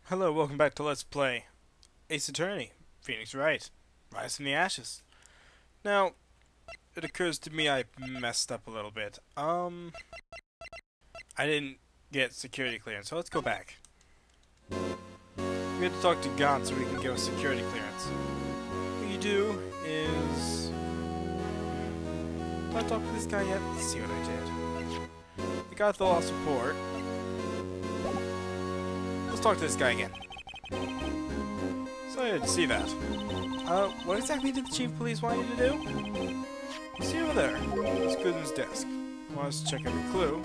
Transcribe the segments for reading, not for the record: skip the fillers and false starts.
Hello, welcome back to Let's Play Ace Attorney, Phoenix Wright, Rise from the Ashes. Now, it occurs to me I messed up a little bit. I didn't get security clearance, so let's go back. We have to talk to Gaunt so we can get a security clearance. What you do is... Did I talk to this guy yet? Let's see what I did. We got the lost report. Let's talk to this guy again. So I didn't see that. What exactly did the chief of police want you to do? See over there. It's Gooden's desk. Want us to check every clue.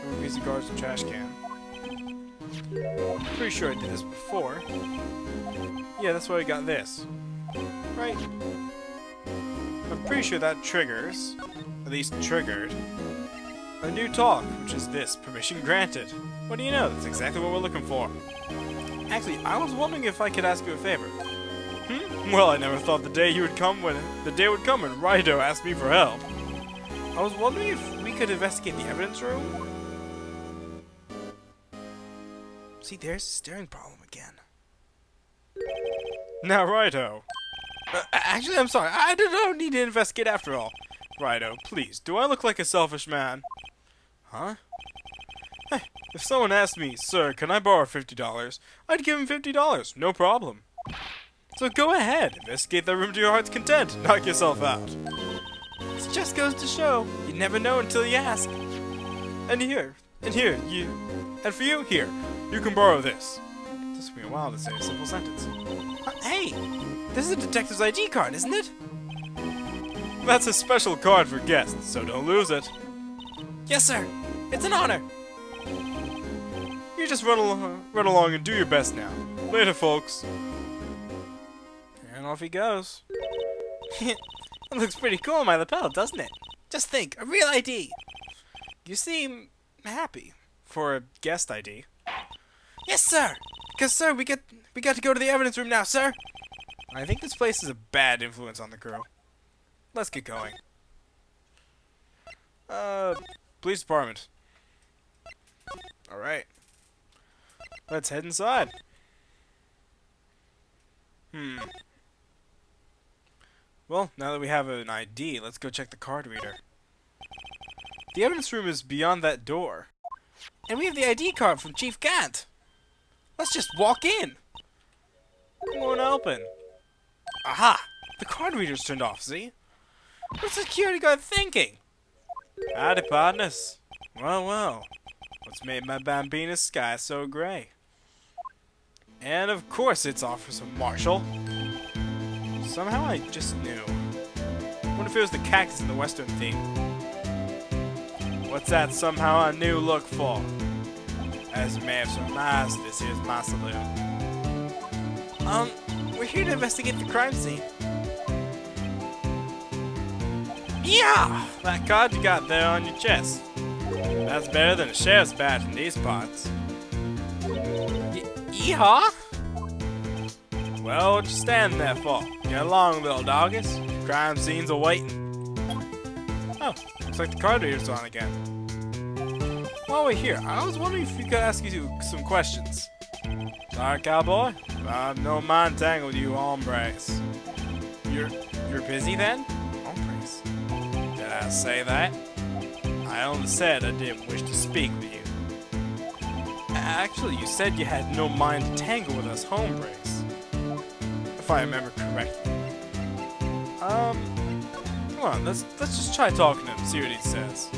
Every piece of garbage in the trash can. Pretty sure I did this before. Yeah, that's why I got this. Right? I'm pretty sure that triggers, at least triggered, a new talk, which is this, permission granted. What do you know? That's exactly what we're looking for. Actually, I was wondering if I could ask you a favor. Well, I never thought the day would come when Wright asked me for help. I was wondering if we could investigate the evidence room. See, there's the steering problem again. Now, Righto. Actually, I'm sorry. I don't need to investigate after all. Righto, please. Do I look like a selfish man? Huh? Hey, if someone asked me, sir, can I borrow $50? I'd give him $50. No problem. So go ahead. Investigate that room to your heart's content. Knock yourself out. This just goes to show, you never know until you ask. And for you, here, you can borrow this. This took me a while to say a simple sentence. Hey, this is a detective's ID card, isn't it? That's a special card for guests, so don't lose it. Yes, sir. It's an honor. You just run along and do your best now. Later, folks. And off he goes. It looks pretty cool on my lapel, doesn't it? Just think, a real ID. You seem happy for a guest ID. Yes, sir. Because, sir, we got to go to the evidence room now, sir. I think this place is a bad influence on the crew. Let's get going. Police department. Alright. Let's head inside. Well, now that we have an ID, let's go check the card reader. The evidence room is beyond that door. And we have the ID card from Chief Gant. Let's just walk in. It won't open. Aha! The card reader's turned off, see? What's the security guard thinking? Howdy, partners. Well. What's made my Bambina's sky so gray? And of course it's Officer Marshall. Somehow I just knew. What if it was the cactus in the Western theme? What's that somehow I knew look for? As you may have surmised, this here's my saloon. We're here to investigate the crime scene. Yeah! That card you got there on your chest. That's better than a sheriff's badge in these parts. Yeehaw? Well, what you standing there for? Get along, little doggies. Crime scene's awaiting. Oh, looks like the card reader's on again. While we're here, I was wondering if we could ask you some questions. Sorry, cowboy. I have no mind tangle with you hombres. You're busy then? Hombres? Did I say that? I only said I didn't wish to speak with you. Actually, you said you had no mind to tangle with us hombres. If I remember correctly. Come on, let's just try talking to him, see what he says.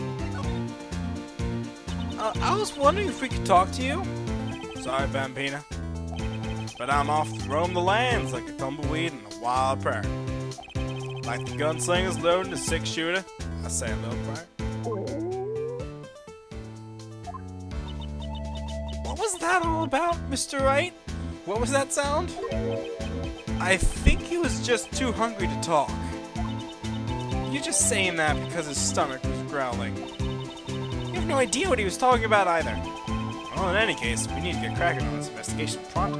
I was wondering if we could talk to you. Sorry, Bambina. But I'm off to roam the lands like a tumbleweed in a wild prairie. Like the gunslingers loading a six-shooter, I say a little prayer. What was that all about, Mr. Wright? What was that sound? I think he was just too hungry to talk. You're just saying that because his stomach was growling. You have no idea what he was talking about either. Well, in any case, we need to get cracking on this investigation pronto.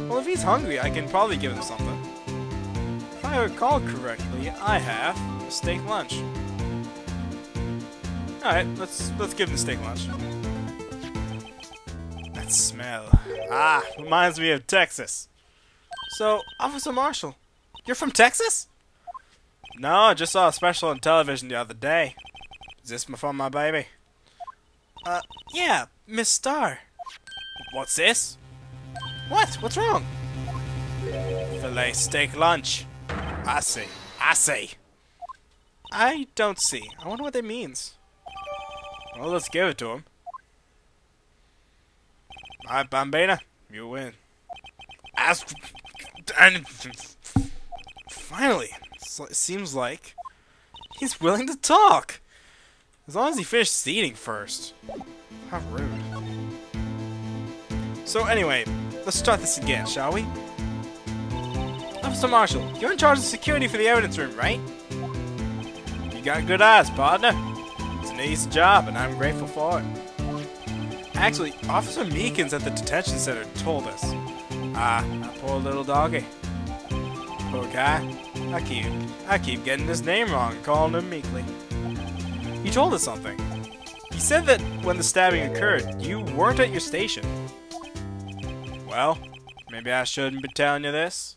Well, if he's hungry, I can probably give him something. If I recall correctly, I have a steak lunch. Alright, let's give him the steak lunch. That smell. Ah, reminds me of Texas. So, Officer Marshall, you're from Texas? No, I just saw a special on television the other day. Is this from my baby? Yeah, Miss Starr. What's this? What? What's wrong? Filet steak lunch. I see. I see. I don't see. I wonder what that means. Well, let's give it to him. Alright, Bambina, you win. And finally, it seems like he's willing to talk. As long as he finishes eating first. How rude. So anyway, let's start this again, shall we? Officer Marshall, you're in charge of security for the evidence room, right? You got good eyes, partner. It's an easy job, and I'm grateful for it. Actually, Officer Meekins at the detention center told us. Ah, that poor little doggy. Poor guy. I keep getting his name wrong and calling him Meekly. He told us something. He said that when the stabbing occurred, you weren't at your station. Well, maybe I shouldn't be telling you this,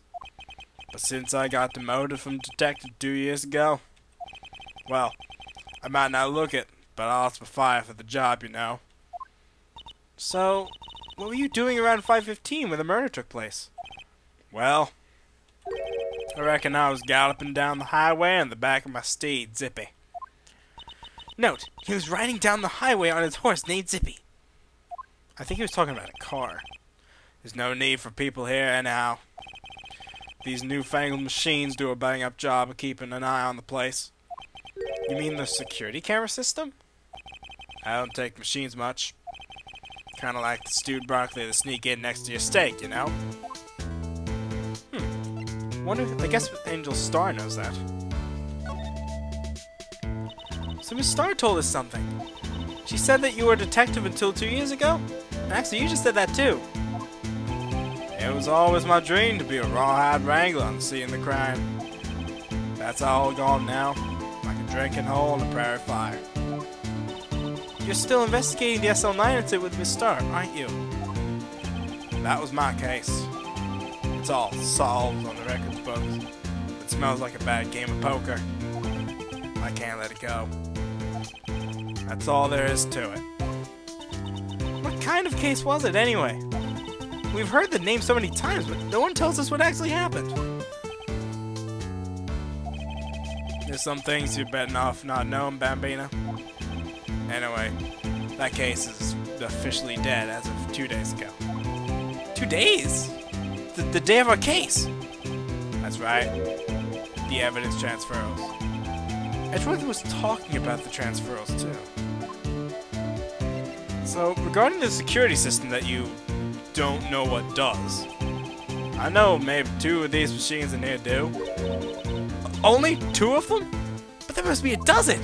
but since I got demoted from detective 2 years ago, well, I might not look it, but I'll aspire for the job, you know. So, what were you doing around 5:15 when the murder took place? Well, I reckon I was galloping down the highway on the back of my steed, Zippy. Note, he was riding down the highway on his horse named Zippy. I think he was talking about a car. There's no need for people here anyhow. These newfangled machines do a bang-up job of keeping an eye on the place. You mean the security camera system? I don't take machines much. Kinda like the stewed broccoli that sneak in next to your steak, you know? I guess Angel Starr knows that. So Miss Starr told us something. She said that you were a detective until 2 years ago? Actually, you just said that too. It was always my dream to be a rawhide wrangler on the scene of the crime. That's all gone now, like a drinking hole in a prairie fire. You're still investigating the SL9 incident with Miss Starr, aren't you? That was my case. It's all solved on the records books. It smells like a bad game of poker. I can't let it go. That's all there is to it. What kind of case was it anyway? We've heard the name so many times, but no one tells us what actually happened. There's some things you're better off not knowing, Bambina. Anyway, that case is officially dead as of 2 days ago. 2 days? The day of our case? That's right. The evidence transfers. Edgeworth was talking about the transfers too. So, regarding the security system that you don't know what does, I know maybe 2 of these machines in here do. Only 2 of them? But there must be a dozen!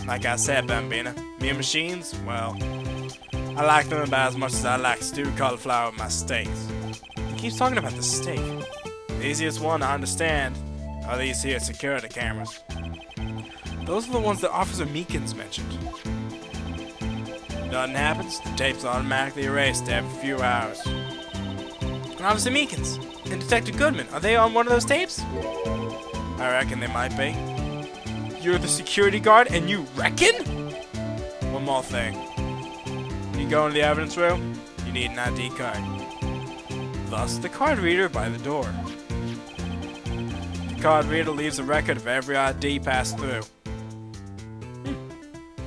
Like I said, Bambina, me and machines, well, I like them about as much as I like stewed cauliflower with my steaks. He keeps talking about the steak. The easiest one to understand are these here security cameras. Those are the ones that Officer Meekins mentioned. Nothing happens, the tape's automatically erased every few hours. And Officer Meekins and Detective Goodman, are they on one of those tapes? I reckon they might be. You're the security guard and you reckon? One more thing. When you go into the evidence room, you need an ID card. Thus, the card reader by the door. The card reader leaves a record of every ID passed through.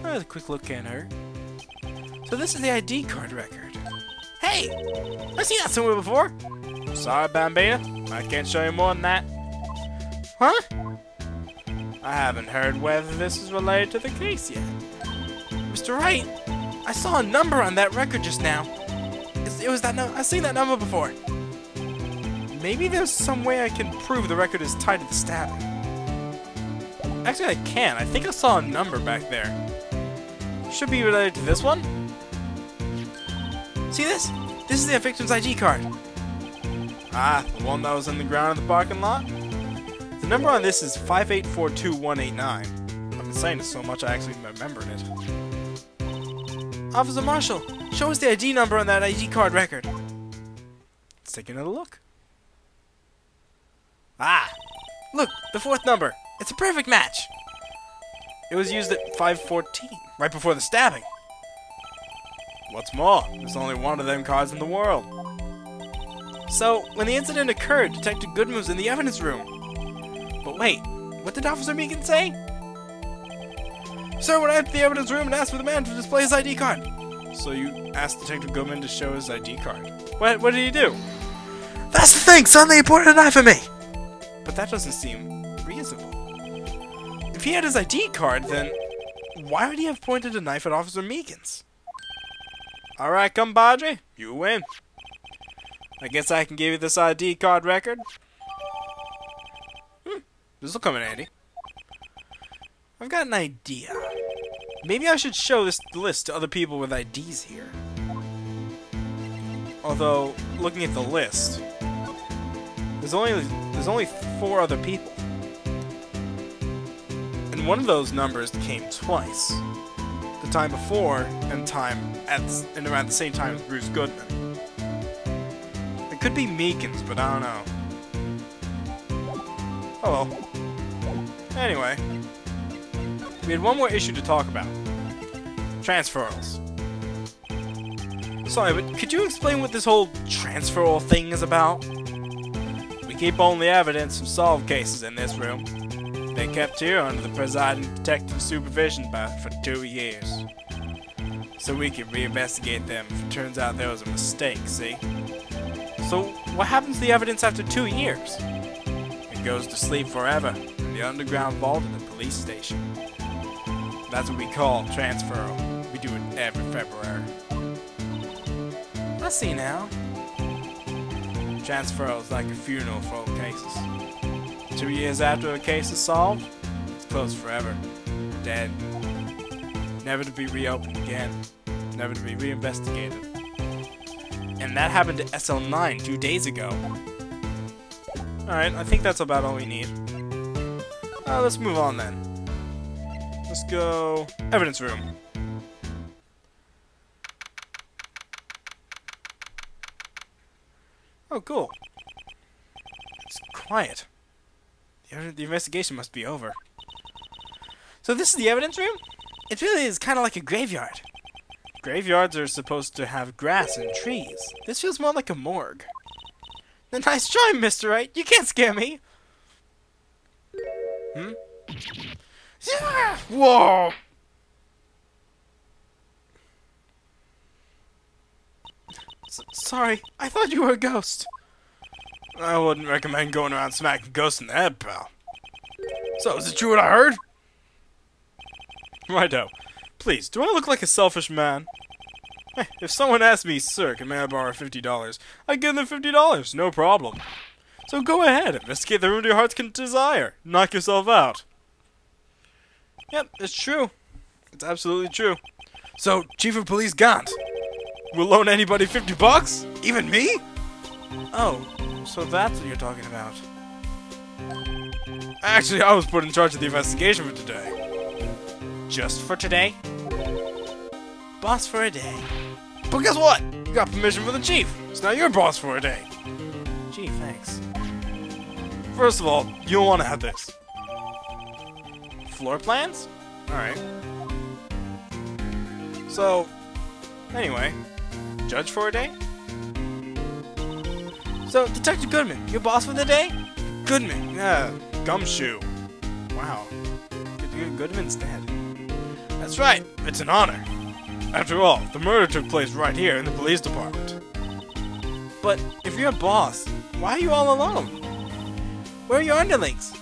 A quick look can't hurt. So this is the ID card record. Hey! I've seen that somewhere before! Sorry, Bambina. I can't show you more than that. Huh? I haven't heard whether this is related to the case yet. Mr. Wright, I saw a number on that record just now. It was that number. I've seen that number before. Maybe there's some way I can prove the record is tied to the stabbing. Actually, I can. I think I saw a number back there. Should be related to this one. See this? This is the victim's ID card. Ah, the one that was on the ground in the parking lot? The number on this is 5842189. I've been saying it so much I actually remembered it. Officer Marshall, show us the ID number on that ID card record. Let's take another look. Ah! Look, the fourth number. It's a perfect match. It was used at 5:14, right before the stabbing. What's more, there's only one of them cards in the world. So, when the incident occurred, Detective Goodman was in the evidence room. But wait, what did Officer Meekin say? Sir, when I entered the evidence room and asked for the man to display his ID card. So you asked Detective Goodman to show his ID card. What did he do? That's the thing! Suddenly he pointed a knife at me! But that doesn't seem reasonable. If he had his ID card, then why would he have pointed a knife at Officer Meekin's? Alright, compadre. You win. I guess I can give you this ID card record. This'll come in handy. I've got an idea. Maybe I should show this list to other people with IDs here. Although, looking at the list, there's only 4 other people. And one of those numbers came twice. The time before and around the same time as Bruce Goodman. It could be Meekin's, but I don't know. Oh well. Anyway, we had one more issue to talk about. Transferals. Sorry, but could you explain what this whole transferal thing is about? We keep only evidence of solved cases in this room. They kept here under the presiding detective's supervision for 2 years. So we can reinvestigate them if it turns out there was a mistake, see? So what happens to the evidence after 2 years? It goes to sleep forever in the underground vault of the police station. That's what we call transferal. We do it every February. I see now. Transferal is like a funeral for old cases. 2 years after a case is solved, it's closed forever. Dead. Never to be reopened again. Never to be reinvestigated. And that happened to SL9 2 days ago. Alright, I think that's about all we need. Let's move on then. Let's go... evidence room. Oh, cool. It's quiet. The investigation must be over. So this is the evidence room? It really is kind of like a graveyard. Graveyards are supposed to have grass and trees. This feels more like a morgue. Nice try, Mr. Wright. You can't scare me. Yeah! Whoa! Sorry, I thought you were a ghost. I wouldn't recommend going around smacking ghosts in the head, pal. So, is it true what I heard? Righto. Please, do I look like a selfish man? If someone asks me, sir, can I borrow $50? I give them $50, no problem. So go ahead, investigate the room to your heart's desire. Knock yourself out. Yep, it's true. It's absolutely true. So, Chief of Police Gant will loan anybody $50? Even me? Oh, so that's what you're talking about. Actually, I was put in charge of the investigation for today. Just for today? Boss for a day. But guess what? You got permission from the chief. So now you're boss for a day. Gee, thanks. First of all, you don't want to have this. Floor plans? Alright. So, anyway, judge for a day? So, Detective Goodman, your boss for the day? Goodman, gumshoe. Wow. Goodman's dead. That's right, it's an honor. After all, the murder took place right here in the police department. But if you're a boss, why are you all alone? Where are your underlings?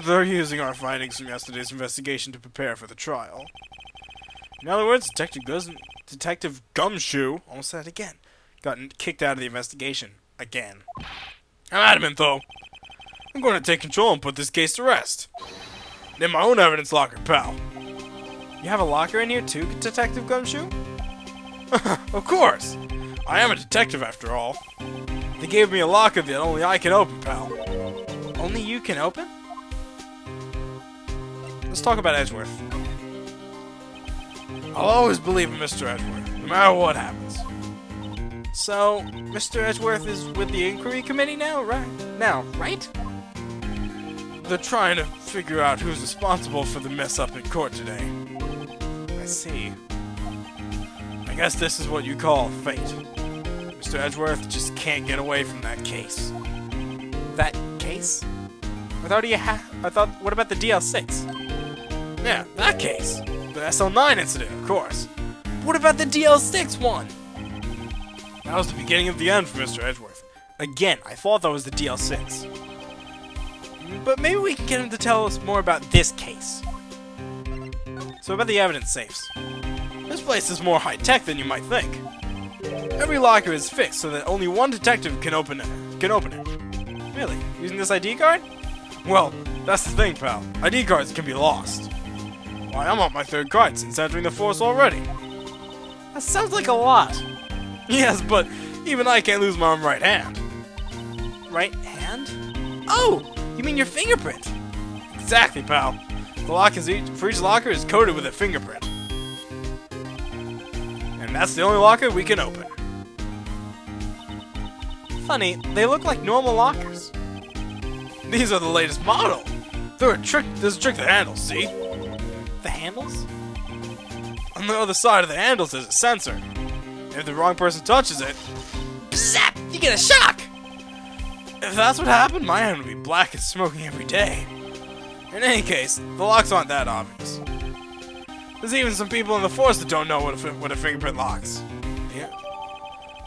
They're using our findings from yesterday's investigation to prepare for the trial. In other words, Detective Gumshoe, almost said it again, got kicked out of the investigation. Again. I'm adamant, though. I'm going to take control and put this case to rest. In my own evidence locker, pal. You have a locker in here too, Detective Gumshoe? Of course! I am a detective after all. They gave me a locker that only I can open, pal. Only you can open? Let's talk about Edgeworth. I'll always believe in Mr. Edgeworth, no matter what happens. So, Mr. Edgeworth is with the inquiry committee now, right? They're trying to figure out who's responsible for the mess up in court today. I see. I guess this is what you call fate. Mr. Edgeworth just can't get away from that case. That case? What about the DL6? Yeah, that case. The SL9 incident, of course. What about the DL6 one? That was the beginning of the end for Mr. Edgeworth. Again, I thought that was the DL6. But maybe we can get him to tell us more about this case. So about the evidence safes. This place is more high-tech than you might think. Every locker is fixed so that only one detective can open it. Really? Using this ID card? Well, that's the thing, pal. ID cards can be lost. Why, I'm on my third card since entering the force already. That sounds like a lot. Yes, but even I can't lose my own right hand. Right hand? Oh! You mean your fingerprint? Exactly, pal. The lock for each locker is coated with a fingerprint. And that's the only locker we can open. Funny, they look like normal lockers. These are the latest model. There's a trick to the handles, see? The handles? On the other side of the handles there's a sensor. If the wrong person touches it, zap! You get a shock! If that's what happened, my hand would be black and smoking every day. In any case, the locks aren't that obvious. There's even some people in the force that don't know what a fingerprint locks. Yeah.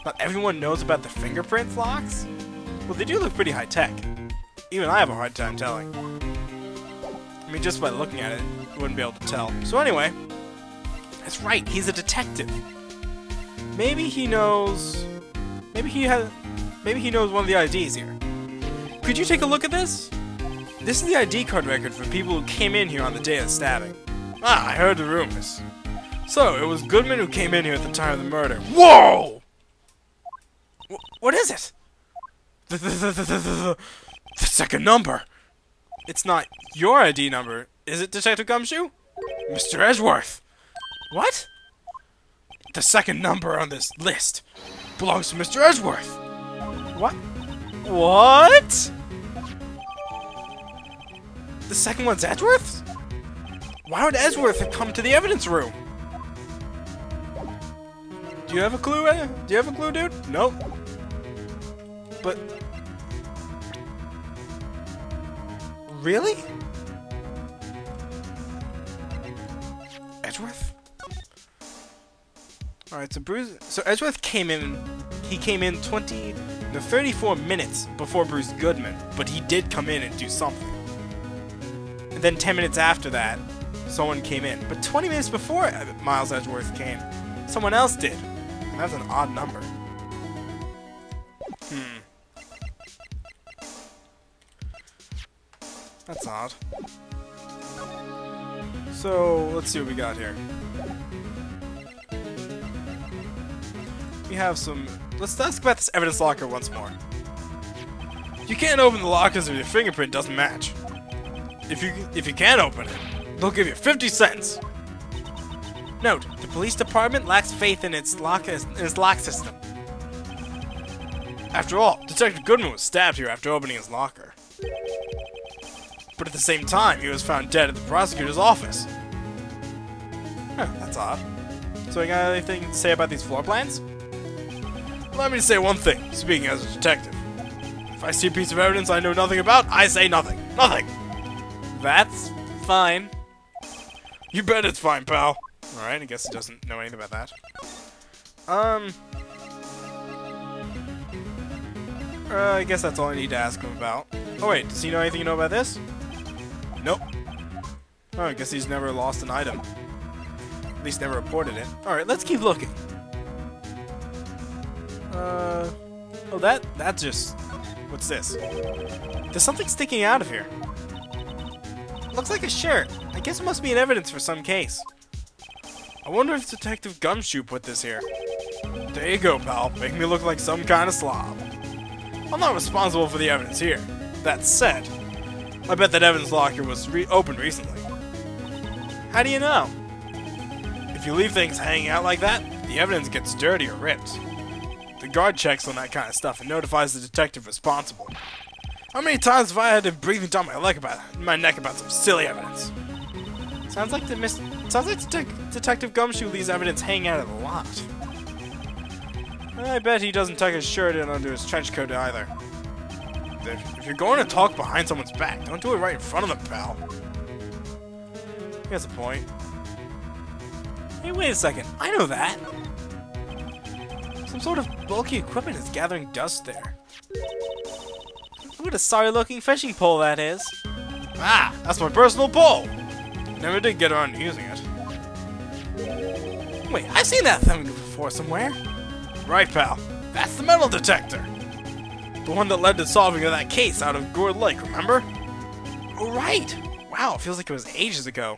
Not everyone knows about the fingerprint locks? Well, they do look pretty high-tech. Even I have a hard time telling. I mean, just by looking at it, you wouldn't be able to tell. So anyway, that's right, he's a detective. Maybe he knows... Maybe he knows one of the IDs here. Could you take a look at this? This is the ID card record for people who came in here on the day of the stabbing. Ah, I heard the rumors. So, it was Goodman who came in here at the time of the murder. Whoa! What is it? The second number. It's not your ID number, is it, Detective Gumshoe? Mr. Edgeworth. What? The second number on this list belongs to Mr. Edgeworth. What? What? The second one's Edgeworth's? Why would Edgeworth have come to the evidence room? Do you have a clue, Do you have a clue, dude? Nope. But... Really? Edgeworth? Alright, so Edgeworth came in... He came in 34 minutes before Bruce Goodman, but he did come in and do something. And then 10 minutes after that, someone came in. But 20 minutes before Miles Edgeworth came, someone else did. And that's an odd number. That's odd. So, let's see what we got here. We have some... Let's ask about this evidence locker once more. You can't open the lockers if your fingerprint doesn't match. If you can't open it, they'll give you 50 cents. Note, the police department lacks faith in its lock system. After all, Detective Goodman was stabbed here after opening his locker. But at the same time, he was found dead at the prosecutor's office. Huh, that's odd. So you got anything to say about these floor plans? Let me say one thing, speaking as a detective. If I see a piece of evidence I know nothing about, I say nothing. Nothing! That's fine. You bet it's fine, pal. Alright, I guess he doesn't know anything about that. I guess that's all I need to ask him about. Oh wait, does he know anything you know about this? Nope. Oh, I guess he's never lost an item. At least never reported it. Alright, let's keep looking. Oh, that's just... What's this? There's something sticking out of here. Looks like a shirt. I guess it must be an evidence for some case. I wonder if Detective Gumshoe put this here. There you go, pal. Make me look like some kind of slob. I'm not responsible for the evidence here. That said, I bet that evidence locker was opened recently. How do you know? If you leave things hanging out like that, the evidence gets dirty or ripped. The guard checks on that kind of stuff and notifies the detective responsible. How many times have I had to breathe down my neck about some silly evidence? Sounds like Detective Gumshoe leaves evidence hanging out a lot. I bet he doesn't tuck his shirt in under his trench coat either. If you're going to talk behind someone's back, don't do it right in front of them, pal. He has a point. Hey, wait a second. I know that. Some sort of bulky equipment is gathering dust there. What a sorry-looking fishing pole that is. Ah, that's my personal pole. Never did get around to using it. Wait, I've seen that thing before somewhere. Right, pal. That's the metal detector. The one that led to solving of that case out of Gourd Lake, remember? Oh, right. Wow, it feels like it was ages ago.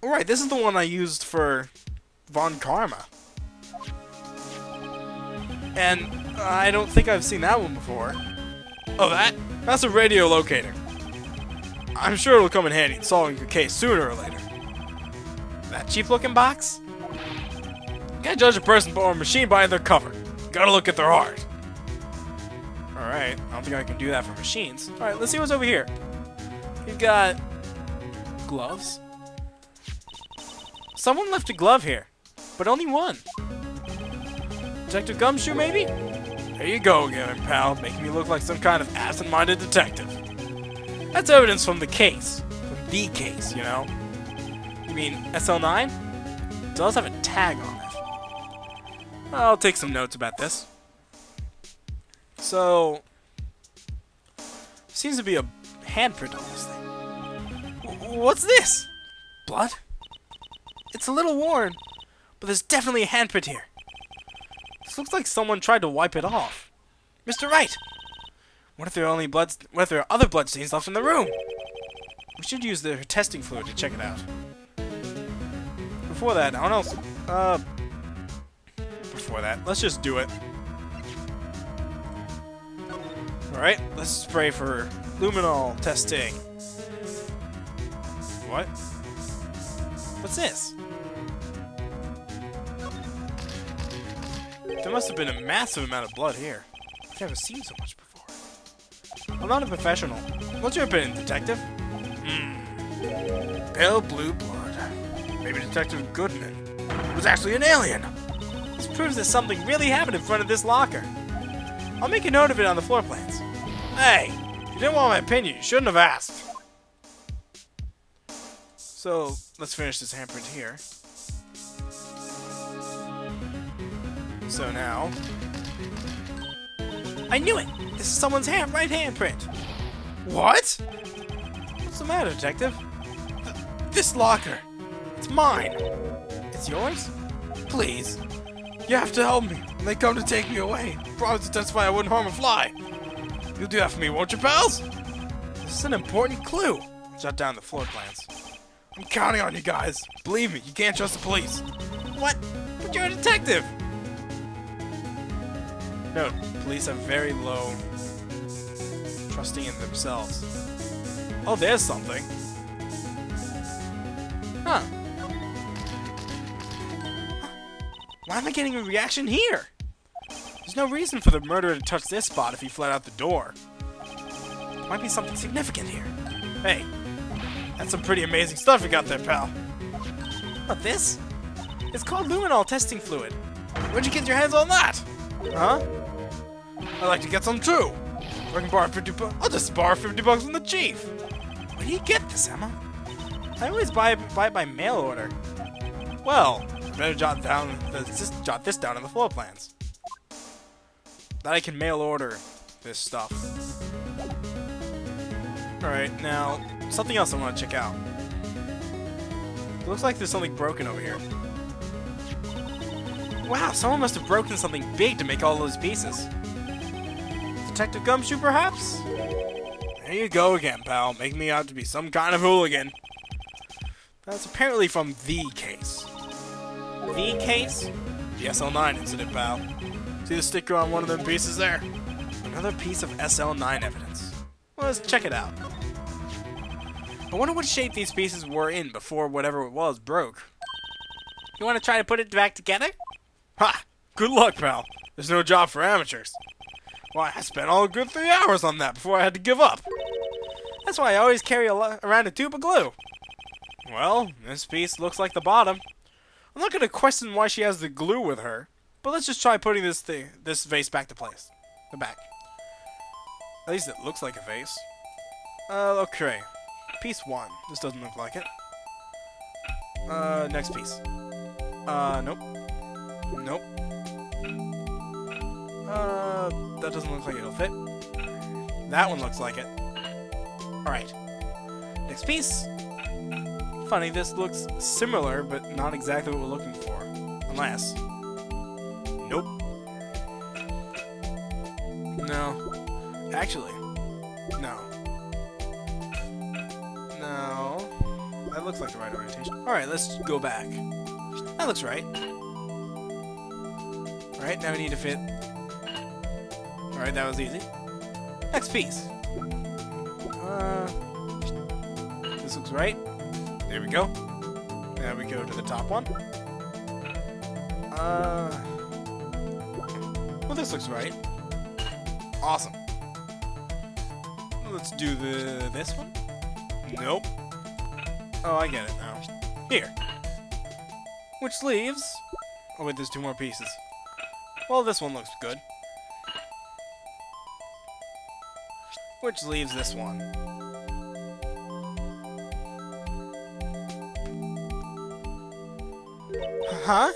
All right, this is the one I used for Von Karma. And I don't think I've seen that one before. Oh, that's a radio locator. I'm sure it'll come in handy in solving your case sooner or later. That cheap-looking box? You can't judge a person or a machine by their cover. You gotta look at their heart. Alright, I don't think I can do that for machines. Alright, let's see what's over here. We've got gloves. Someone left a glove here, but only one. Detective Gumshoe, maybe? There you go again, pal, making me look like some kind of absent-minded detective. That's evidence from the case. From the case, you know? You mean SL9? It does have a tag on it. I'll take some notes about this. So, seems to be a handprint on this thing. What's this? Blood? It's a little worn, but there's definitely a handprint here. This looks like someone tried to wipe it off. Mr. Wright! What if there are other blood stains left in the room? We should use the testing fluid to check it out. Before that, let's just do it. Alright, let's spray for luminol testing. What? What's this? There must have been a massive amount of blood here. I've never seen so much before. I'm not a professional. What's your opinion, detective? Pale blue blood. Maybe Detective Goodman was actually an alien. This proves that something really happened in front of this locker. I'll make a note of it on the floor plans. Hey, if you didn't want my opinion, you shouldn't have asked. So, let's finish this handprint here. So now... I knew it! This is someone's right handprint! What? What's the matter, detective? This locker! It's mine! It's yours? Please. You have to help me when they come to take me away. Promise to testify I wouldn't harm a fly. You'll do that for me, won't you, pals? This is an important clue. Jot down the floor plans. I'm counting on you guys. Believe me, you can't trust the police. What? But you're a detective! Note, police are very low trusting in themselves. Oh, there's something. Huh. Why am I getting a reaction here? There's no reason for the murderer to touch this spot if he fled out the door. There might be something significant here. Hey, that's some pretty amazing stuff you got there, pal. What, this? It's called Luminol Testing Fluid. Where'd you get your hands on that? Huh? I'd like to get some too. If I can borrow 50 bucks, I'll just borrow 50 bucks from the chief. Where do you get this, Emma? I always buy it by mail order. Well, better jot this down on the floor plans. That I can mail order this stuff. Alright, now, something else I want to check out. It looks like there's something broken over here. Wow, someone must have broken something big to make all those pieces. Detective Gumshoe, perhaps? There you go again, pal, making me out to be some kind of hooligan. That's apparently from the case. The case? The SL9 incident, pal. See the sticker on one of them pieces there? Another piece of SL9 evidence. Well, let's check it out. I wonder what shape these pieces were in before whatever it was broke. You want to try to put it back together? Ha! Good luck, pal. There's no job for amateurs. Why, I spent all a good 3 hours on that before I had to give up. That's why I always carry around a tube of glue. Well, this piece looks like the bottom. I'm not going to question why she has the glue with her, but let's just try putting this vase back to place. The back. At least it looks like a vase. Okay. Piece 1. This doesn't look like it. Next piece. Nope. Nope. That doesn't look like it'll fit. That one looks like it. Alright. Next piece. Funny, this looks similar, but not exactly what we're looking for. Unless... Nope. No. Actually. No. No. That looks like the right orientation. Alright, let's go back. That looks right. Alright, now we need to fit... Alright, that was easy. Next piece. This looks right. There we go. Now we go to the top one. Well, this looks right. Awesome. Let's do this one. Nope. Oh, I get it now. Here. Which leaves... Oh wait, there's 2 more pieces. Well, this one looks good. Which leaves this one. Huh?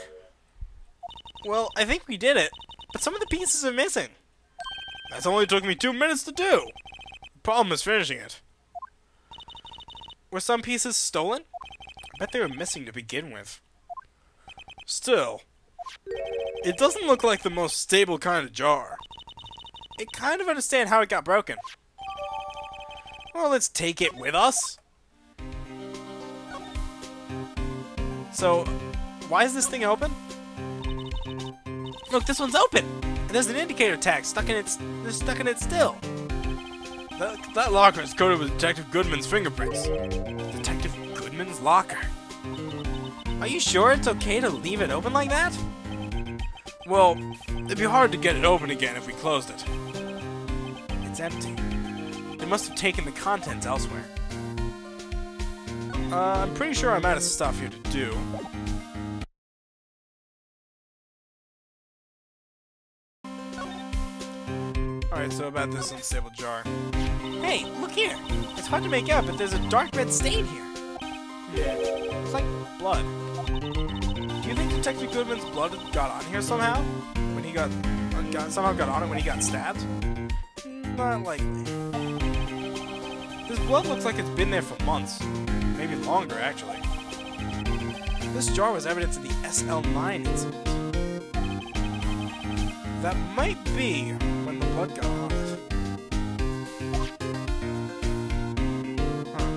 Well, I think we did it, but some of the pieces are missing. That's only took me 2 minutes to do. The problem is finishing it. Were some pieces stolen? I bet they were missing to begin with. Still, it doesn't look like the most stable kind of jar. I kind of understand how it got broken. Well, let's take it with us. So, why is this thing open? Look, this one's open! And there's an indicator tag stuck in it still. That locker is coated with Detective Goodman's fingerprints. Detective Goodman's locker? Are you sure it's okay to leave it open like that? Well, it'd be hard to get it open again if we closed it. It's empty. They must have taken the contents elsewhere. I'm pretty sure I'm out of stuff here to do. Alright, so about this unstable jar. Hey, look here! It's hard to make out, but there's a dark red stain here. It's like blood. Do you think Detective Goodman's blood got on here somehow? When he somehow got on it when he got stabbed? Not likely. This blood looks like it's been there for months. Maybe longer, actually. This jar was evidence of the SL9 incident. That might be when the blood got on it. Huh.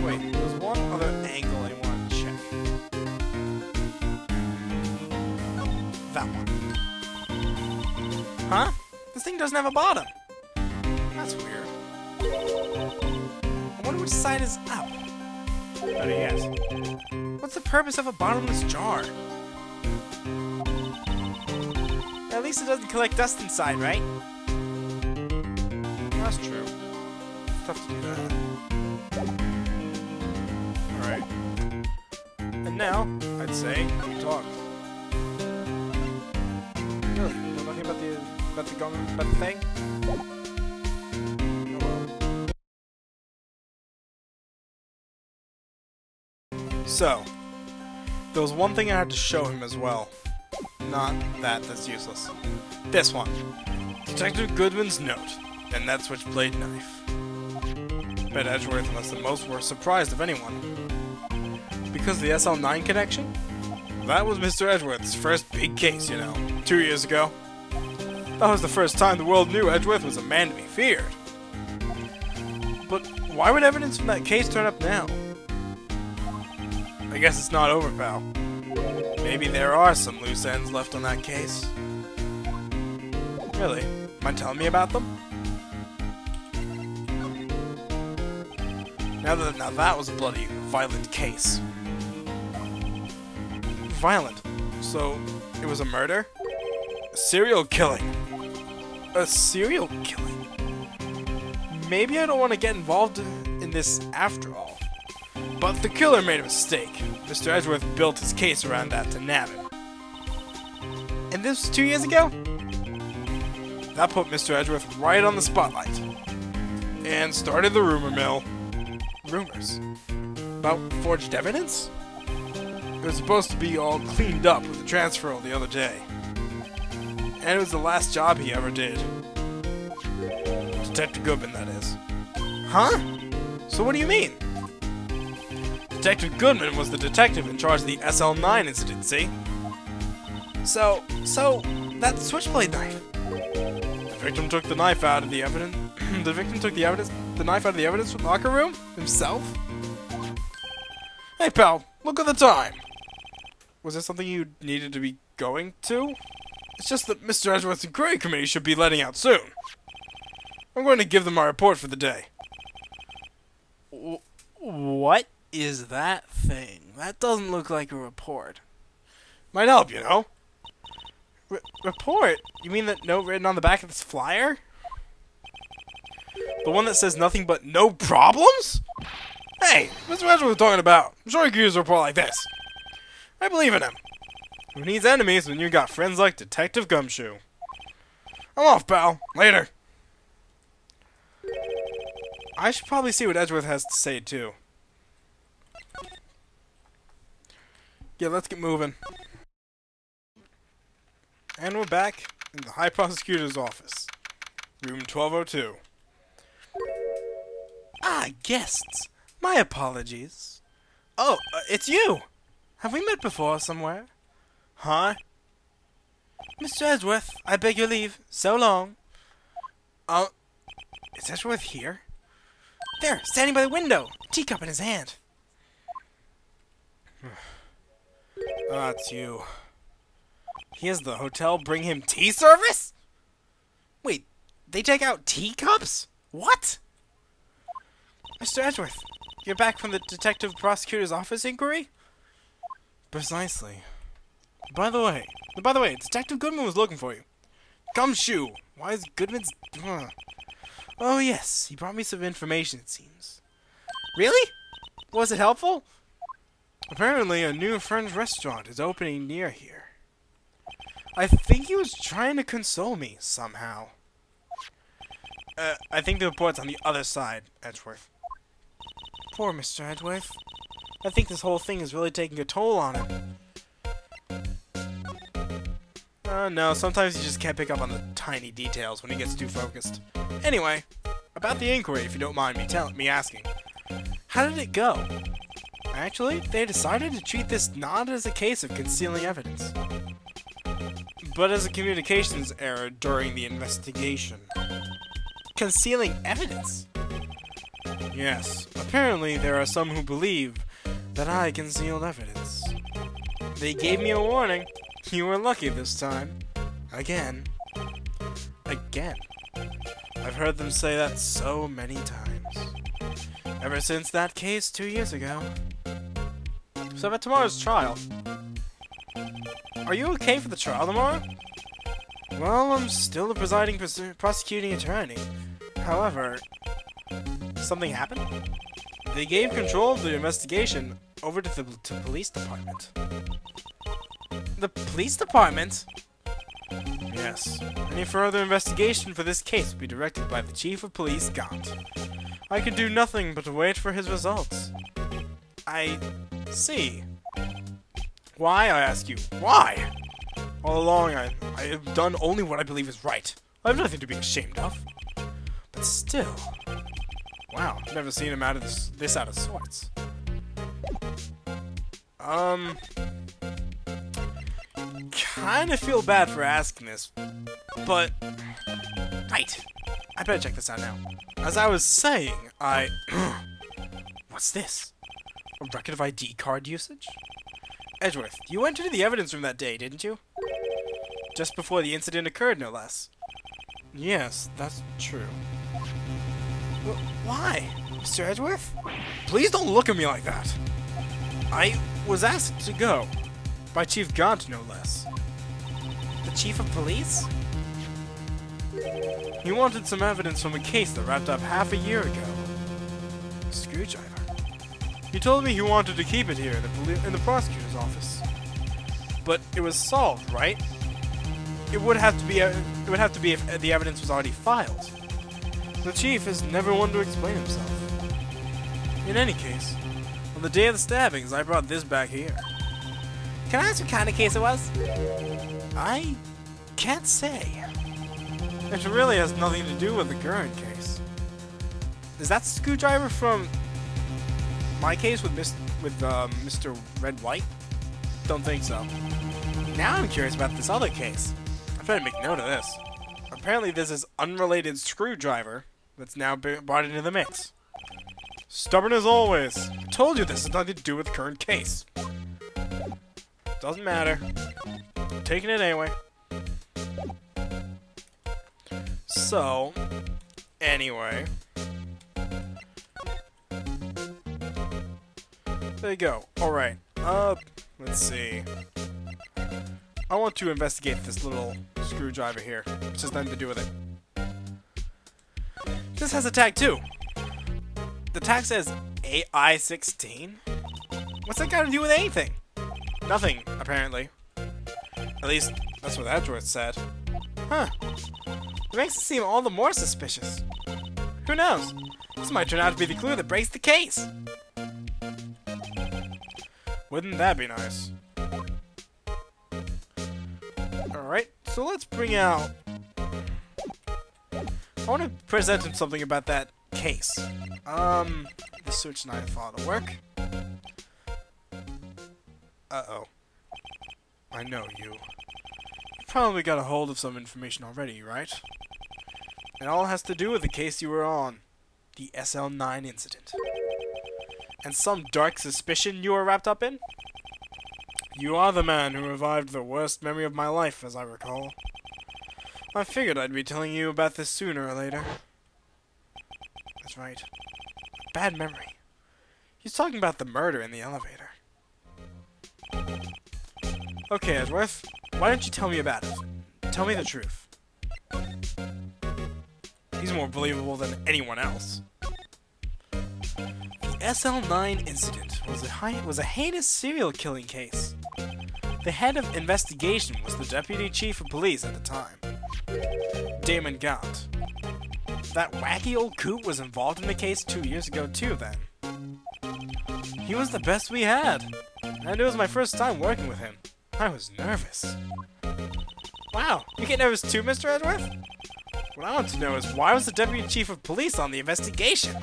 Wait, there's one other angle I want to check. That one. Huh? This thing doesn't have a bottom. That's weird. I wonder which side is up. Better guess. What's the purpose of a bottomless jar? At least it doesn't collect dust inside, right? That's true. It's tough to do that. Alright. And now, I'd say, we talk. Really? Know nothing about the thing? So, there was one thing I had to show him as well. Not that's useless. This one. Detective Goodman's note. And that switchblade knife. Bet Edgeworth and the most were surprised of anyone. Because the SL9 connection? That was Mr. Edgeworth's first big case, you know, 2 years ago. That was the first time the world knew Edgeworth was a man to be feared. But why would evidence from that case turn up now? I guess it's not over, pal. Maybe there are some loose ends left on that case. Really? Mind telling me about them? Now that was a bloody violent case. Violent? So, it was a murder? A serial killing? A serial killing? Maybe I don't want to get involved in this after all. But the killer made a mistake. Mr. Edgeworth built his case around that to nab him. And this was 2 years ago? That put Mr. Edgeworth right on the spotlight. And started the rumor mill. Rumors? About forged evidence? It was supposed to be all cleaned up with the transfer the other day. And it was the last job he ever did. Detective Goodman, that is. Huh? So what do you mean? Detective Goodman was the detective in charge of the SL9 incident, see? So, that switchblade knife. The victim took the knife out of the evidence. The victim took the knife out of the evidence locker room? Himself? Hey pal, look at the time! Was there something you needed to be going to? It's just that Mr. Edgeworth's inquiry committee should be letting out soon. I'm going to give them my report for the day. What is that thing? That doesn't look like a report. Might help, you know. Report? You mean that note written on the back of this flyer? The one that says nothing but no problems? Hey, Mr. Edgeworth was talking about. I'm sure he could use a report like this. I believe in him. Who needs enemies when you got friends like Detective Gumshoe? I'm off, pal. Later. I should probably see what Edgeworth has to say, too. Yeah, let's get moving. And we're back in the High Prosecutor's office. Room 1202. Ah, guests. My apologies. Oh, it's you! Have we met before somewhere? Huh? Mr. Edgeworth, I beg your leave. So long. Is Edgeworth here? There, standing by the window, teacup in his hand. Ah, it's you. He has the hotel bring him tea service? Wait, they take out teacups? What? Mr. Edgeworth, you're back from the Detective Prosecutor's Office inquiry? Precisely. By the way, Detective Goodman was looking for you. Gumshoe! Why is Goodman's... Oh yes, he brought me some information, it seems. Really? Was it helpful? Apparently, a new French restaurant is opening near here. I think he was trying to console me, somehow. I think the report's on the other side, Edgeworth. Poor Mr. Edgeworth. I think this whole thing is really taking a toll on him. No, sometimes you just can't pick up on the tiny details when he gets too focused. Anyway, about the inquiry, if you don't mind me asking. How did it go? Actually, they decided to treat this not as a case of concealing evidence, but as a communications error during the investigation. Concealing evidence? Yes, apparently there are some who believe that I concealed evidence. They gave me a warning. You were lucky this time. Again. Again. I've heard them say that so many times. Ever since that case 2 years ago. So about tomorrow's trial. Are you okay for the trial tomorrow? Well, I'm still the presiding prosecuting attorney. However, something happened? They gave control of the investigation over to the police department. The police department? Yes. Any further investigation for this case will be directed by the Chief of Police, Gaunt. I can do nothing but wait for his results. I see. Why, I ask you? Why? All along, I have done only what I believe is right. I have nothing to be ashamed of. But still... Wow, I've never seen him out of this out of sorts. Kinda feel bad for asking this, but... Right! I better check this out now. As I was saying, What's this? A record of ID card usage? Edgeworth, you went into the evidence room that day, didn't you? Just before the incident occurred, no less. Yes, that's true. Why? Mr. Edgeworth? Please don't look at me like that. I was asked to go. By Chief Gaunt, no less. The Chief of Police? He wanted some evidence from a case that wrapped up half a year ago. Screwdriver. He told me he wanted to keep it here in the prosecutor's office. But it was solved, right? It would have to be if the evidence was already filed. The chief is never one to explain himself. In any case, on the day of the stabbings, I brought this back here. Can I ask what kind of case it was? I can't say. It really has nothing to do with the current case. Is that screwdriver from my case with Mr. Wright? Don't think so. Now I'm curious about this other case. I better make note of this. Apparently this is unrelated screwdriver that's now brought into the mix. Stubborn as always. I told you this has nothing to do with the current case. Doesn't matter. I'm taking it anyway. So, anyway. There you go. Alright. Let's see. I want to investigate this little screwdriver here, which has nothing to do with it. This has a tag too. The tag says AI-16. What's that got to do with anything? Nothing, apparently. At least, that's what Edgeworth said. Huh. It makes it seem all the more suspicious. Who knows? This might turn out to be the clue that breaks the case. Wouldn't that be nice? Alright, so let's bring out... I want to present him something about that case. The search and I thought it'll work. Uh-oh. I know you. You probably got a hold of some information already, right? It all has to do with the case you were on. The SL9 incident. And some dark suspicion you were wrapped up in? You are the man who revived the worst memory of my life, as I recall. I figured I'd be telling you about this sooner or later. That's right. Bad memory. He's talking about the murder in the elevator. Okay, Edgeworth. Why don't you tell me about it? Tell me the truth. He's more believable than anyone else. The SL9 incident was a heinous serial killing case. The head of investigation was the deputy chief of police at the time, Damon Gaunt. That wacky old coot was involved in the case 2 years ago too then. He was the best we had, and it was my first time working with him. I was nervous. Wow, you get nervous too, Mr. Edgeworth? What I want to know is why was the deputy chief of police on the investigation?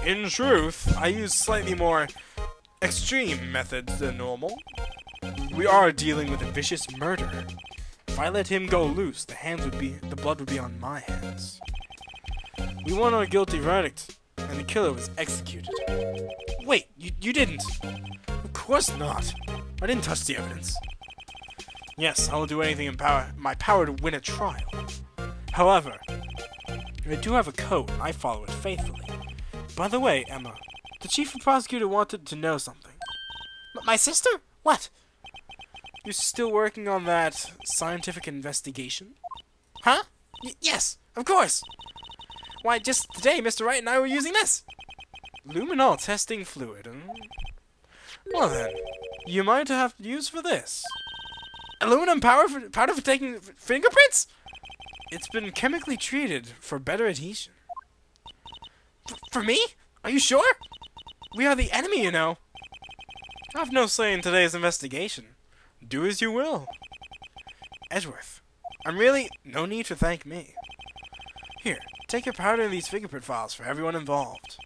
In truth, I used slightly more extreme methods than normal. We are dealing with a vicious murderer. If I let him go loose, the blood would be on my hands. We won our guilty verdict, and the killer was executed. Wait, you didn't? Of course not. I didn't touch the evidence. Yes, I will do anything in my power to win a trial. However, I do have a code, and I follow it faithfully. By the way, Emma, the chief of prosecutor wanted to know something. My sister? What? You're still working on that scientific investigation? Huh? Yes, of course. Why, just today, Mr. Wright and I were using this. Luminol Testing Fluid. Well then, you might have use for this. Aluminum powder for taking fingerprints? It's been chemically treated for better adhesion. For me? Are you sure? We are the enemy, you know. I've no say in today's investigation. Do as you will. Edgeworth, I'm really no need to thank me. Here, take your powder and these fingerprint files for everyone involved.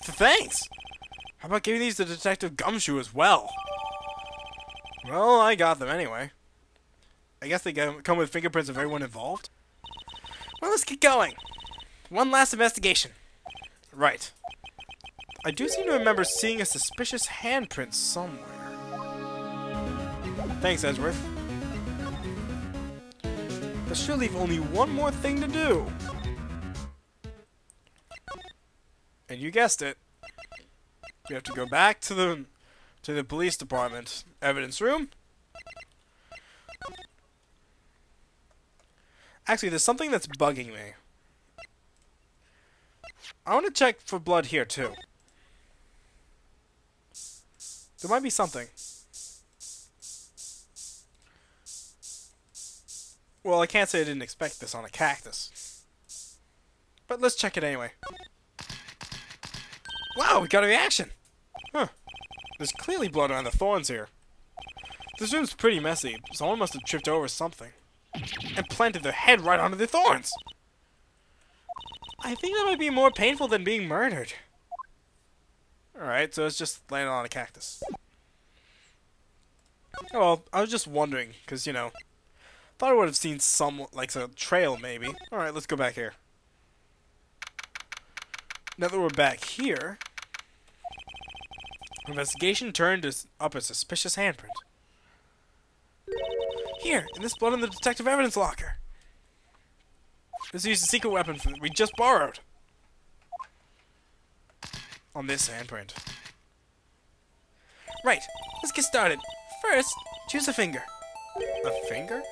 Thanks! How about giving these to Detective Gumshoe as well? Well, I got them anyway. I guess they come with fingerprints of everyone involved? Well, let's get going. One last investigation. Right. I do seem to remember seeing a suspicious handprint somewhere. Thanks, Edgeworth. That should leave only one more thing to do. And you guessed it. We have to go back to the police department evidence room. Actually, there's something that's bugging me. I want to check for blood here, too. There might be something. Well, I can't say I didn't expect this on a cactus. But let's check it anyway. Wow, we got a reaction! Huh. There's clearly blood around the thorns here. This room's pretty messy. Someone must have tripped over something. And planted their head right onto the thorns! I think that might be more painful than being murdered. Alright, so it's just landing on a cactus. Oh, well, I was just wondering, because, you know, thought I would have seen some, like, a trail, maybe. Alright, let's go back here. Now that we're back here, investigation turned up a suspicious handprint. Here, in this blood in the detective evidence locker. This is a secret weapon we just borrowed. On this handprint. Right, let's get started. First, choose a finger. A finger?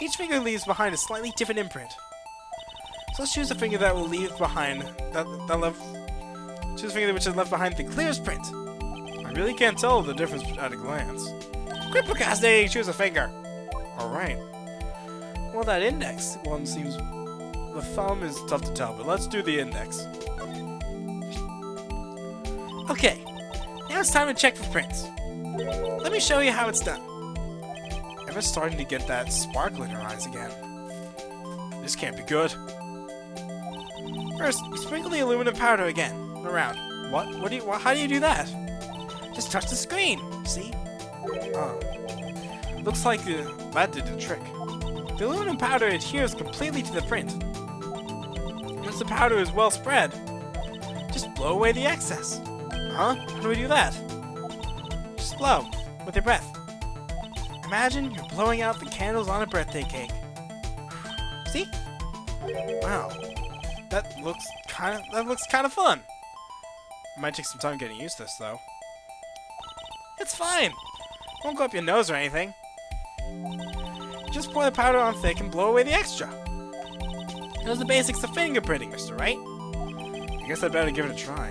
Each finger leaves behind a slightly different imprint. So let's choose a finger that will leave behind choose a finger which is left behind the clearest print. I really can't tell the difference at a glance. Quit procrastinating, choose a finger. Alright. Well, that index one seems... The thumb is tough to tell, but let's do the index. Okay, now it's time to check for prints. Let me show you how it's done. Emma's starting to get that sparkle in her eyes again. This can't be good. First, you sprinkle the aluminum powder again, around. What? How do you do that? Just touch the screen, see? Oh. Looks like that did the trick. The aluminum powder adheres completely to the print. Once the powder is well spread, just blow away the excess. Huh? How do we do that? Just blow, with your breath. Imagine you're blowing out the candles on a birthday cake. See? Wow. That looks kind of fun. It might take some time getting used to this, though. It's fine. Won't go up your nose or anything. Just pour the powder on thick and blow away the extra. Those are the basics of fingerprinting, Mr. Wright. I guess I'd better give it a try.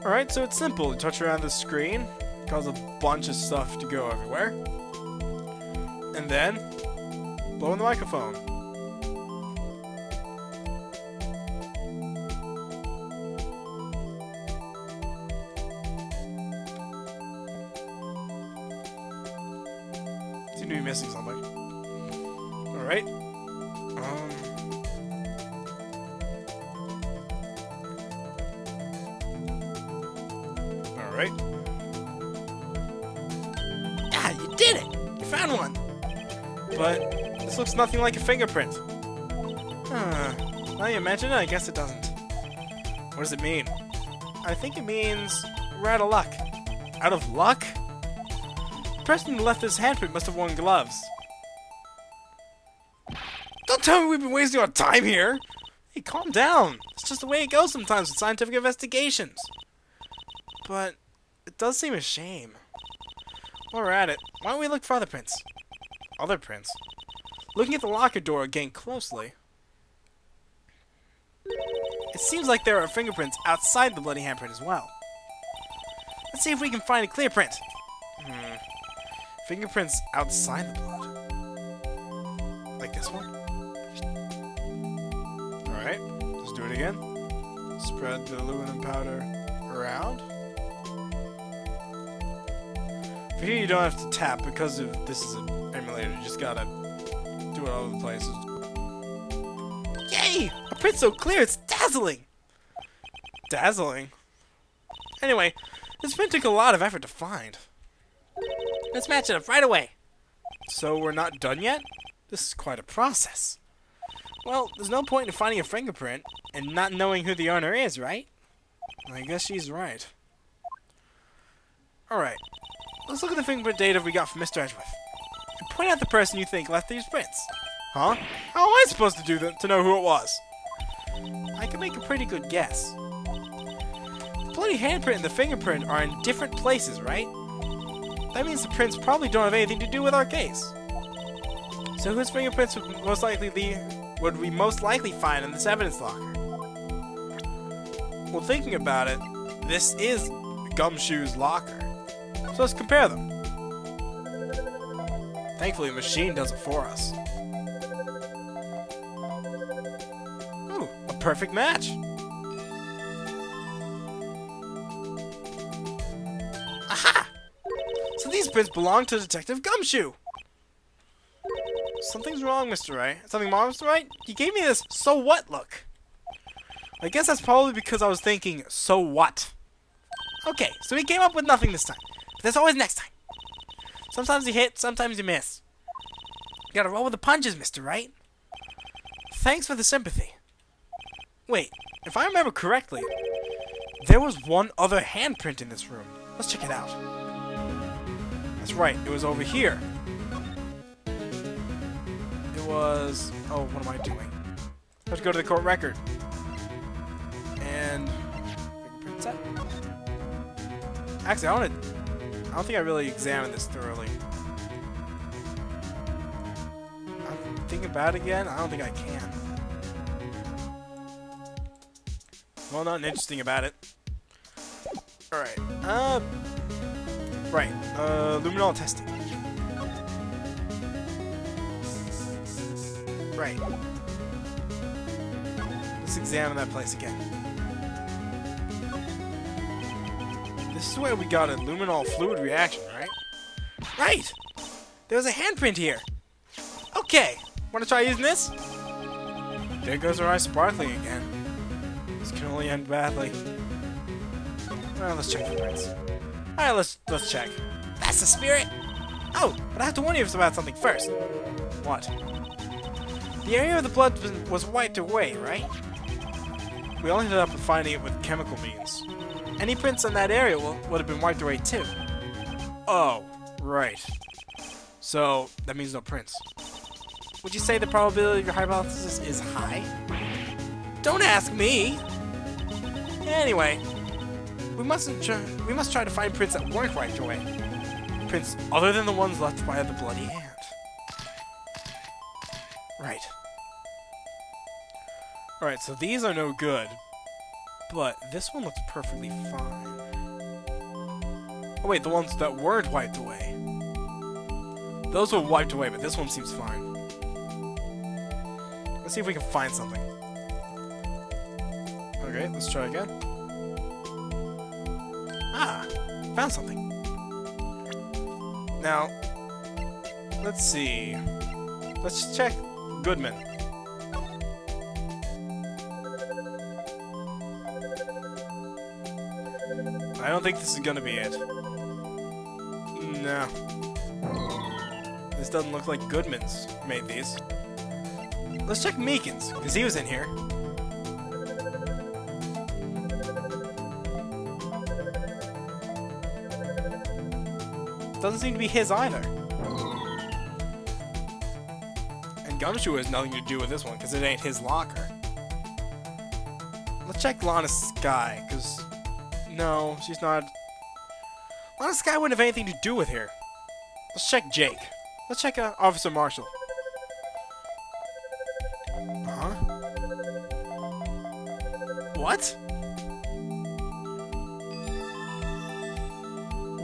Alright, so it's simple. You touch around the screen, cause a bunch of stuff to go everywhere. And then, blow in the microphone. Seem to be missing something. Alright. Alright. Ah, you did it! You found one! But this looks nothing like a fingerprint. Now you mention it, I guess it doesn't. What does it mean? I think it means we're out of luck. Out of luck? The person who left this handprint must have worn gloves. Don't tell me we've been wasting our time here! Hey, calm down. It's just the way it goes sometimes with scientific investigations. But it does seem a shame. While we're at it, why don't we look for other prints? Other prints? Looking at the locker door again closely, it seems like there are fingerprints outside the bloody handprint as well. Let's see if we can find a clear print. Fingerprints outside the blood. Like this one? Alright, let's do it again. Spread the aluminum powder around. For here you don't have to tap because this is an emulator. You just gotta do it all over the places. Yay! A print so clear, it's dazzling! Dazzling? Anyway, this print took a lot of effort to find. Let's match it up right away. So we're not done yet? This is quite a process. Well, there's no point in finding a fingerprint and not knowing who the owner is, right? I guess she's right. Alright, let's look at the fingerprint data we got from Mr. Edgeworth. And point out the person you think left these prints. Huh? How am I supposed to do that to know who it was? I can make a pretty good guess. The bloody handprint and the fingerprint are in different places, right? That means the prints probably don't have anything to do with our case. So whose fingerprints would we most likely find in this evidence locker? Well, thinking about it, this is Gumshoe's locker. So let's compare them. Thankfully, the machine does it for us. Ooh, a perfect match. Aha! So these prints belong to Detective Gumshoe. Something's wrong, Mr. Wright. Something wrong, Mr. Wright? You gave me this so what look. I guess that's probably because I was thinking, so what? Okay, so we came up with nothing this time. But there's always next time. Sometimes you hit, sometimes you miss. You gotta roll with the punches, Mr. Wright. Thanks for the sympathy. Wait, if I remember correctly, there was one other handprint in this room. Let's check it out. That's right, it was over here. It was... oh, what am I doing? Let's go to the court record. And... fingerprint set. Actually, I don't think I really examined this thoroughly. I'm thinking about it again. I don't think I can. Well, nothing interesting about it. Alright. Right. Luminol testing. Right. Let's examine that place again. This is where we got a luminol fluid reaction, right? Right! There's a handprint here! Okay! Wanna try using this? There goes our eye sparkling again. This can only end badly. Well, let's check the prints. Alright, let's check. That's the spirit! Oh, but I have to warn you about something first. What? The area of the blood was wiped away, right? We only ended up finding it with chemical means. Any prints in that area would have been wiped away too. Oh, right. So, that means no prints. Would you say the probability of your hypothesis is high? Don't ask me! Anyway, we must try to find prints that weren't wiped away. Prints other than the ones left by the bloody hand. Right. Alright, so these are no good. But this one looks perfectly fine. Oh wait, the ones that weren't wiped away. Those were wiped away, but this one seems fine. Let's see if we can find something. Okay, let's try again. Ah, found something. Now, let's see. Let's check Goodman. I don't think this is gonna be it. No. This doesn't look like Goodman's made these. Let's check Meekin's, because he was in here. Doesn't seem to be his either. And Gumshoe has nothing to do with this one, because it ain't his locker. Let's check Lana Sky, because... no, she's not... Lana Sky wouldn't have anything to do with here. Let's check Jake. Let's check Officer Marshall. Huh? What?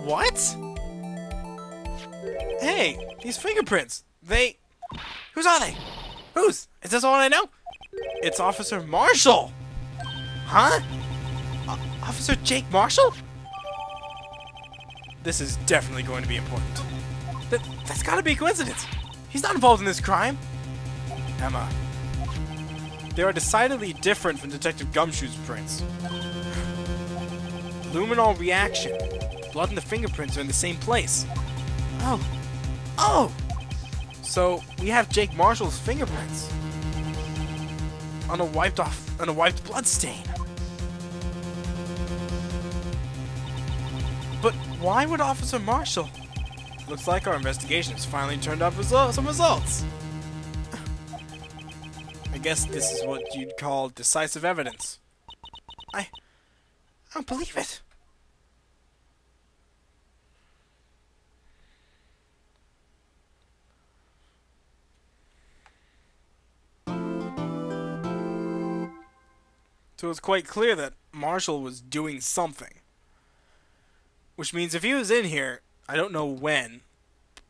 What? Hey, these fingerprints. They... whose are they? Whose? Is this all I know? It's Officer Marshall! Huh? Officer Jake Marshall? This is definitely going to be important. That's gotta be a coincidence. He's not involved in this crime. Emma. They are decidedly different from Detective Gumshoe's prints. Luminol reaction. Blood and the fingerprints are in the same place. Oh. Oh! So, we have Jake Marshall's fingerprints. On a wiped blood stain. But why would Officer Marshall? Looks like our investigation has finally turned up some results. I guess this is what you'd call decisive evidence. I don't believe it. So it's quite clear that Marshall was doing something. Which means if he was in here, I don't know when,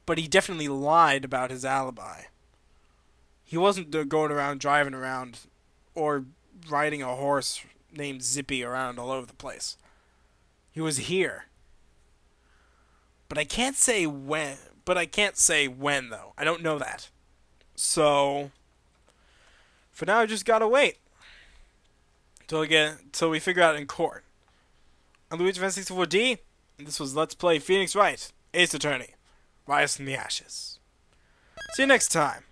but he definitely lied about his alibi. He wasn't going around driving around or riding a horse named Zippy around all over the place. He was here. But I can't say when. Though. I don't know that. So for now I just gotta wait. Till we figure out in court. I'm Luigi Fan 64D, and this was Let's Play Phoenix Wright, Ace Attorney, Rise from the Ashes. See you next time.